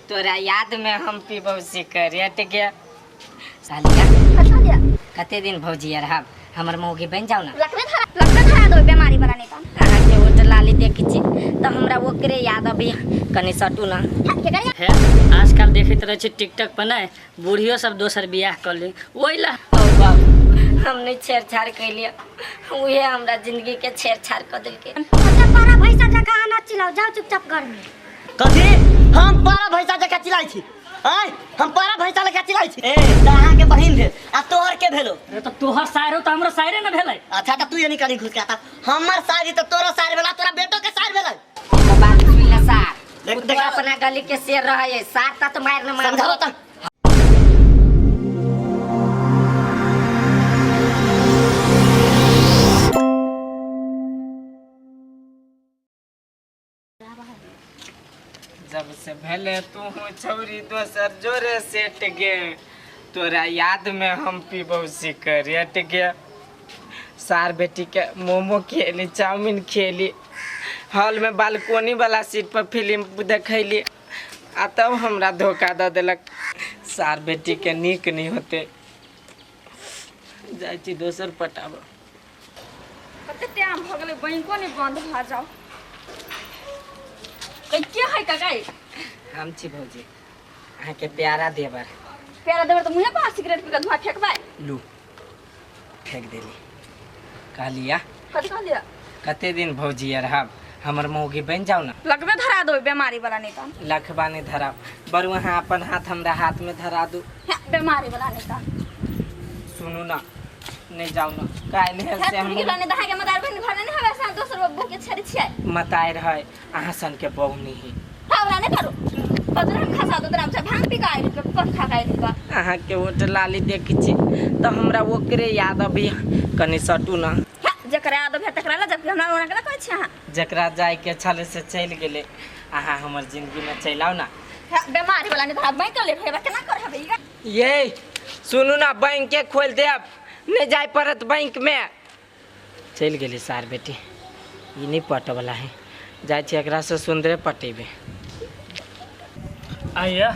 तोरा याद में हम पीबो सिकरेट के सालिया कते दिन भौजी रहा हमर मौगी बन जाओ ना लखने धरा दो बीमारी वाला नहीं तो अहाँ के ओट लाली देखी छी तो हमरा ओकरे याद अभी कनी सटू ना है आजकल देखैत रहे छी टिकटॉक पर ना बूढ़ियो सब दोसर बियाह कर ली ओइला ओ बाबू हम नहीं छेड़छाड़ कैलिए उहे हमरा जिंदगी के छेड़छाड़ कर देलके ओते पारा भैंसा जका आना चिल्लाओ जाओ चुपचाप घर में कथी हम पारा भैंसा जका चिल्लाई छी आय हम पारा भैंसा लगा चिल्लाई छी ए त अहाँ के बहिन भेल आ तोहर के भेलो अरे तो तोहर सायर हो तो हमरो सायरे न भेलै अच्छा त तू ये निकाली घुस के आता हमर सारी त तोरो सार भेला तोरा बेटो के सार भेलै बात सुन ले सार देख देख अपना गली के शेर रहे सार ता तो मार न मार समझाओ त जब से भले तू हो छौरी दोसर जोरे सेट गे तोरा याद में हम पीबो सिकरेट गे सार बेटी के मोमो खेली चाउमीन खेली हॉल में बालकोनी वाला सीट पर फिल्म देखैली आ तब हमरा धोखा दे देलक सार बेटी के नीक नहीं होते जाइ छी दोसर पटाब कते टाइम भ गेलै बैंको नहीं बंद भ जाओ के है काकाई हम छी भौजी अहाँ के प्यारा देवर प्यारा देवर तो मुहे पर सिगरेट पी के धुआं फेंकबाय लू फेंक देली कहलिया कथि कहलिया कते दिन भौजी रहब हमर मौगी बन जाओ ना लगबे धरा दो बीमारी वाला नहीं तो लखबा ने धरा बरु अहाँ अपन हाथ हमरा हाथ में धरा दू बीमारी वाला नहीं तो सुनू ना नहीं जाओ ना काहे से हम ने दहा के मदार बन घर नहीं हवे से दोसर बब्बू के छड़ी छियै मतायर है अहाँ सन के बहु नहीं हमरा नहीं करू बदर हम खसा दो तराम से भांग पी के आइल के पट खा गइल का अहाँ के ओट लाली देखी छी तो हमरा ओकरे याद अभी कनी सटू ना जकरा याद भेट तकरा ला जब हमरा ओना के कहै छी अहाँ जकरा जाय के छले से चल गेले अहाँ हमर जिंदगी में चलाओ ना बीमारी वाला नहीं धरा बैंक ले फेबा केना कर हबे ये सुनू ना बैंक के खोल देब नहीं जाए पड़त बैंक में चल गेली सार बेटी ये नहीं पट वाला है जाए छी एकरा से सुंदरे पटेबे आइया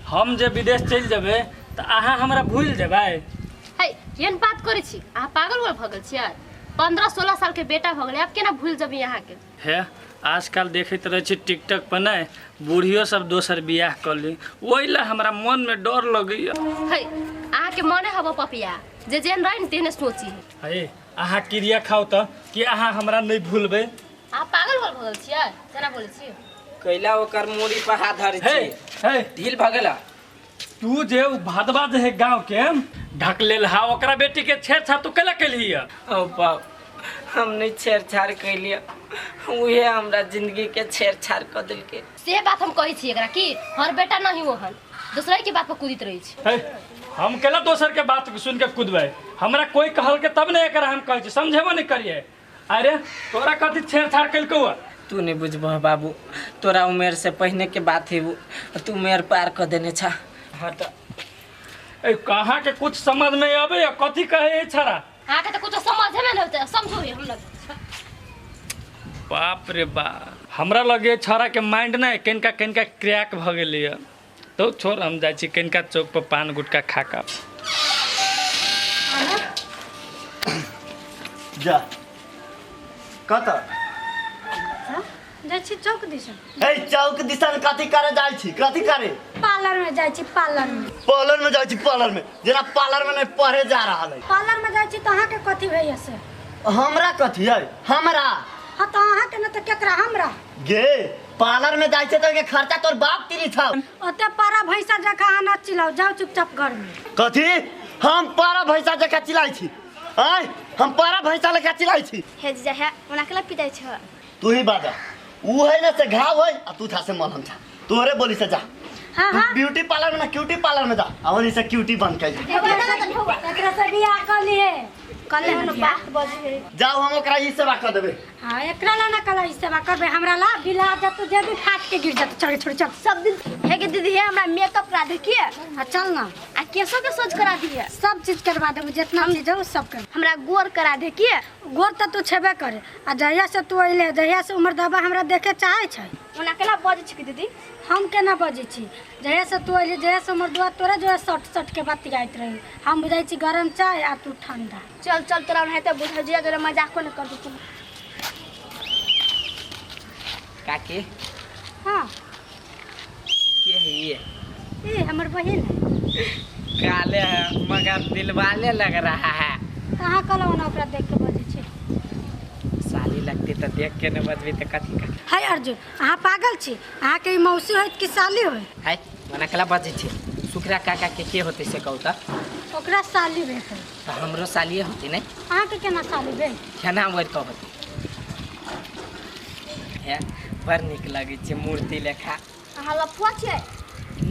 हम जे विदेश चल जेबै त अहाँ हमरा भूल जेबै है केहन बात करै छी अहाँ पागल हो भगल छियै 15-16 साल के बेटा भ गेलै अब केना भूल जेबै यहाँ के है आजकल देखैत रहे छी टिकटॉक पर ना बूढ़ियो सब दोसर बियाह कर ली ओइला हमरा मन में डर लगैया है अहाँ के मने हबो पपिया जे जेन रहै तेने सोची है अहाँ क्रिया खाओ त कि अहाँ हमरा नहीं भूलबै अहाँ पागल हो भगल छियै केना बोलै छी कैला ओकर मोरी पर हाथ धरि है छी है ढील भ गेला तू जे भादवा जे है गांव के ढक लेल हा ओकरा बेटी के छेड़छाड़ तू केला केली ओ बाप हम नहीं छेड़छाड़ कैलिए उहे हमरा जिंदगी के छेड़छाड़ कर देलके से बात हम कहै छी एकरा कि हर बेटा नहीं हो हन दूसरा के बात पर कूदित रहै छी है हम केला दोसर के बात सुन के कूदबै हमरा कोई कहल के तब ने एकरा हम कहै छी समझेबो नहीं करिए अरे तोरा कथि छेड़छाड़ कलकौ तू नहीं बुझबह बाबू तोरा उम्र से पहले के बात है वो तू उम्र पार कर देने छा हट ए कहाँ के कुछ समझ में आवे या कथि कहे छरा अहाँ के त कुछ समझ में नहीं होते समझो हम लोग बाप रे बाप हमरा लगे छरा के माइंड ना केनका केनका क्रैक भ गेलै तो छोड़ हम जाइ छी केनका चौक पर पान गुटका खा का जा कत जाइ छी चौक दिस ए चौक दिसन कथी करे जाइ छी कथी करे पार्लर में जाइ छी पार्लर में जाइ छी पार्लर में जेना पार्लर में नहीं पढ़े जा रहल है पार्लर में जाइ छी तो अहाँ के कथि भइया से हमरा कथी है हमरा हां तो अहाँ के न त केकरा हमरा गे पार्लर में जाइ छै तो के खर्चा तोर बाप तिरी था ओते पारा भैंसा जका आना चिल्लाओ जाओ चुपचाप घर में कथी हम पारा भैंसा जका चिल्लाई छी आय हम पारा भैंसा लगा चिल्लाई छी हे जा है ओना के पिटाई छ तू ही बाजा ऊ है ना से घाव है आ तू था से मलहम था तोरे बोली से जा हां हां ब्यूटी पार्लर में ना क्यूटी पार्लर में जा आवनी से क्यूटी बन के एकरा से बियाह कर लिए कले न बात बजे जाओ हम ओकरा ई सेवा कर देबे हां एकरा ला ना कला ई सेवा करबे हमरा ला बिला जा तू जे भी फाट के गिर जा छोड़ छोड़ चल सब दिन हे के दीदी हमरा मेकअप करा देखिए चल ना आ केसों के सोच करा दिए सब चीज करवा देबो जितना चीज हो सब कर हमरा गोर करा देखिए गोर तो तू छेबे करे आ जहिया से तू अइले जहिया से उमर दबा हमरा देखे चाहे छै ओना केला बजे छी दीदी हम केना बजे छी जहिया से तू अइले जहिया से उमर दबा तोरे जो सट के बात गाइत रही हम बुझाई छी गरम चाय आ तू ठंडा चल चल तोरा नहीं तो बुझा जिया जरा मजाको न कर दू काकी हां के है ये हमर बहिन है काले है मगर दिलवाले लग रहा है कहाँ कहलौ ना ओकरा देख के बजे छी साली लगती तो देख के न बजबी तो कथी कर हाय अर्जुन अहाँ पागल छी अहाँ के ई मौसी होइत कि साली होइत है मना कला बजे छी सुखरा काका के होते से कहू तो ओकरा साली भेट तो हमरो सालिए होती नहीं अहाँ के केना साली भेट केना वर कहत है बड़ निक लगे छै मूर्ति लेखा अहाँ लफुआ छे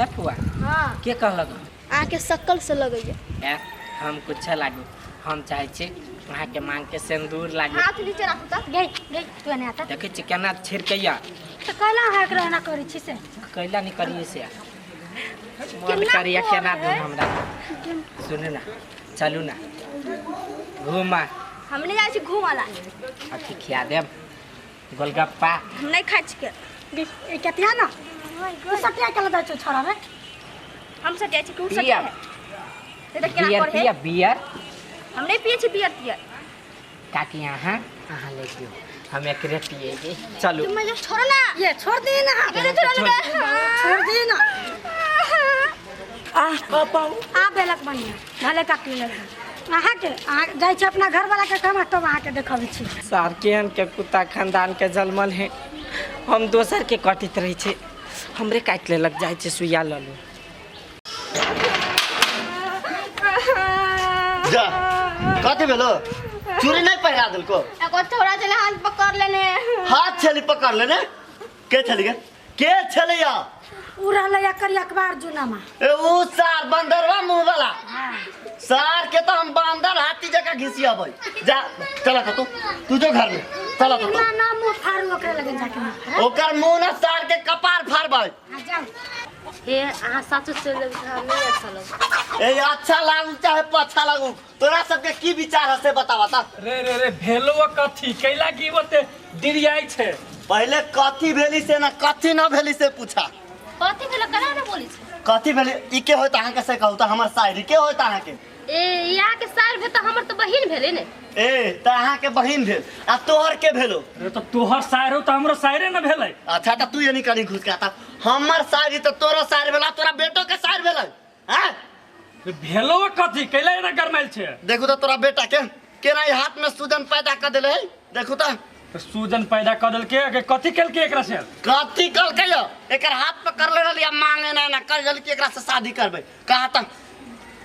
नफुआ हां के कहलक अहाँ के शक्ल से लगइए है हम कुछ लागू हम चाहे छी वहाँ के मांग के सिंदूर लागू हाथ नीचे राखू त गई तू एने आता देखे छी केना छिड़कैया तो कहला है एकरा एना करै छी से कैला नहीं करिए से मन करिया केना दू हमरा सुन ना चलू ना घूमा हमने जाय छी घूमला अथी खिया देब गोलगप्पा हम नहीं खाइ छी के ए कतिया ना तू सटिया के लगा छोरा रे हम सब जाय छी कु सब पिया ते तो केना बियर कर पिया बियर हम नहीं पिए छी बियर पिए काकी यहाँ ले लियो हम एकरे पिएगे चलो तुम मुझे छोड़ ना ये छोड़ दी ना मैंने छोड़ दी ना आ बेलक बनिया भले काट ले अहाँ के जाय छी अपना घर वाला के कमा तब अहाँ के देखबै छी सार केहन के कुत्ता खानदान के जलमल है हम दोसर के कटित रही छे हमरे काट ले लग जाय छे सुइया ल लो जा कथी भेलो चूड़ी नहीं पहिरा देलको एगो छोरा चले हाथ पकड़ लेने हाथ छली पकड़ लेने के छली के छले या उ रहले करी अखबार जुनामा ए उ सार बंदरवा मुंह वाला सार के तो हम बंदर हाथी जगह घिसियाबै जा चला तू जो घर में चला तो ना ना मुंह फाड़ू ओकरे लगे जाके ओकर मुंह ना सार के कपार फाड़बै आ जाओ हे अहाँ साचो चल नहीं अच्छा लग ए अच्छा लागू चाहे पछा लागू तोरा सबके की विचार है से बतावा ता रे भेलो कथी कैला की बते डिरियाई छे पहले कथी भेली से ना कथी ना भेली से पूछा कथी भेल कना ना बोली छे कथी भेली ई के होत अहाँ के से कहू त हमर शायरी के होत अहाँ के ए यहाँ के सार भे तो हमर तो बहिन भेले ने ए त अहाँ के बहिन भेल आ तोहर के भेलो रे तो तोहर शायर हो तो हमरो शायरे न भेलै अच्छा त तू ये नहीं करी घुस के आता हमर शायरी त तोरा शायर भेला तोरा बेटो के शायर भेलै हैं रे भेलो कथी कैला एना गरमाइल छे देखू त तोरा बेटा के केना ई हाथ में सूजन पैदा कर देले है देखू त तो सूजन पैदा कर देल के कथी केल के एकरा से कथी कल के यो एकर हाथ पे कर ले रहलिया मांगे ना कर जल के एकरा से शादी करबै कहा त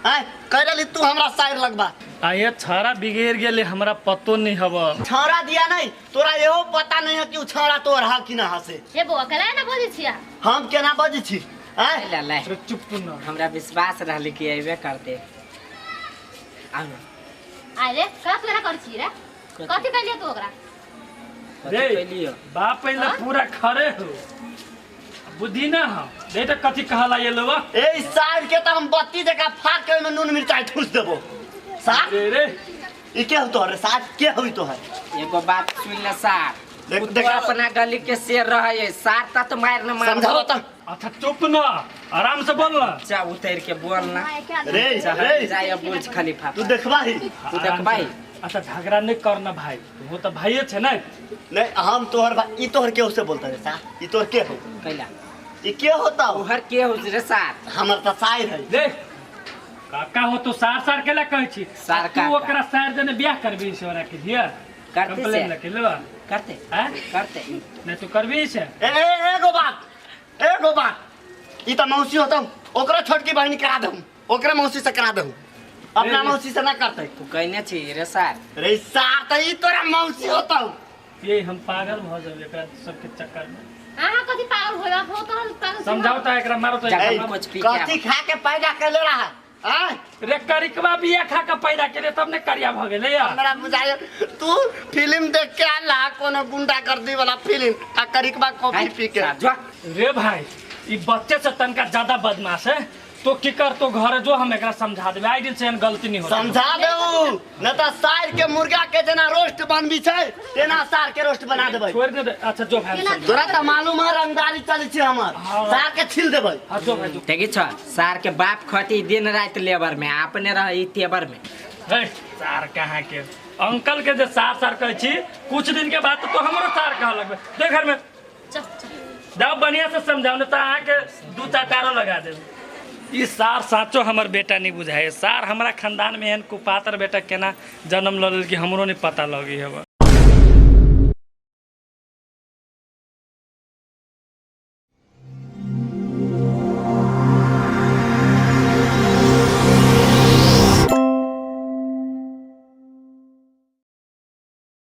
हैं कह रहली तू हमरा शायर लगबा आ ये छारा बिगड़ गेले हमरा पतो नहीं हब छौड़ा दिया नहीं तोरा एहो पता नहीं है कि उ छौड़ा तोर हा कि ना हसे हे बो कला ना बोली छिया हम केना बजै छी हैं ले ले रे चुप तू न हमरा विश्वास रहले कि अइबे करते आउ न अरे का तोरा कर छी रे कथी कलिए तू ओकरा रे कथी कैलियो बाप पहले पूरा खड़े हो बुद्धि ना हो दे तो कथी कहला ये लोवा ए शायर के त हम बत्ती जका फाड़ के में नून मिर्चाई ठूस देबो साथ रे ई के हो तोहरे साथ के होई तोहर एगो बात सुन ले सार देख तू अपना गली के शेर रहे सार ता तो मार न मार समझाओ त अच्छा चुप ना आराम से बोल ना चा उतर के बोल ना रे रे जाय बुर्ज खलीफा तू देखबा ही तू देखबाई अच्छा झगड़ा नहीं करना भाई वो तो भाई छे ना नहीं हम तोहर ई तोहर के से बोलता रे सा ई तोहर के हो कैला ई के होता हो ओहर के हो रे सार हमर त शायर है देख काका हो तो सार सार केला कहै छी सार तू काका। ओकरा सार जने ब्याह करबी से ओरा के दिया करते कंप्लेन से। लके लेवा करते हैं करते नहीं तू करबी से एगो बात ई त मौसी होता ओकरा छोटकी बहिनी करा दहूं ओकरा मौसी से करा दहूं अपना रे। मौसी से ना करते तू कहने छी रे सार रे सार त ई तोरा मौसी होता ये हम पागल भ जाब एकरा सबके चक्कर में अहाँ कथी पागल होया हो तो पागल समझाओ त एकरा मारो त जा- ए, हम कुछ पी के कथी खा के पैदा कर ले रहा हैं रे करिकवा बिया खा के पैदा करे तब ने करिया भ गेले या हमरा बुझाय तू फिल्म देख के आला कोनो गुंडा गर्दी वाला फिल्म आ करिकबा कॉफी पी के सार, जो रे भाई ई बच्चे से तनका ज्यादा बदमाश है। तो की कर तो घर जो हम एकरा समझा देबे, आई दिन से एहन गलती नहीं होता। समझा देऊ न त सार के मुर्गा के जना रोस्ट बनबी छै तेना सार के रोस्ट बना देबै। छोड़ दे। अच्छा जो भाई समझा। तोरा त मालूम है रंगदारी चलै छै हमर। सार के छिल देबै। हाँ जो भाई जो। देखी छ सार के बाप खटी दिन रात लेबर में, अपने रही तेबर में। है सार कहाँ के अंकल के जे सार सार कहै छी, कुछ दिन के बाद तो हमरो सार कह लगबे। देख घर में चल चल जाओ बढ़िया से समझाओ, न त अहाँ के दू चाटारो लगा देब। ई सार साचो हमर बेटा नहीं बुझाए। सार हमारा खानदान में एहन कुपातर बेटा केना जन्म ल लेल कि हमरो नहीं पता लगी है।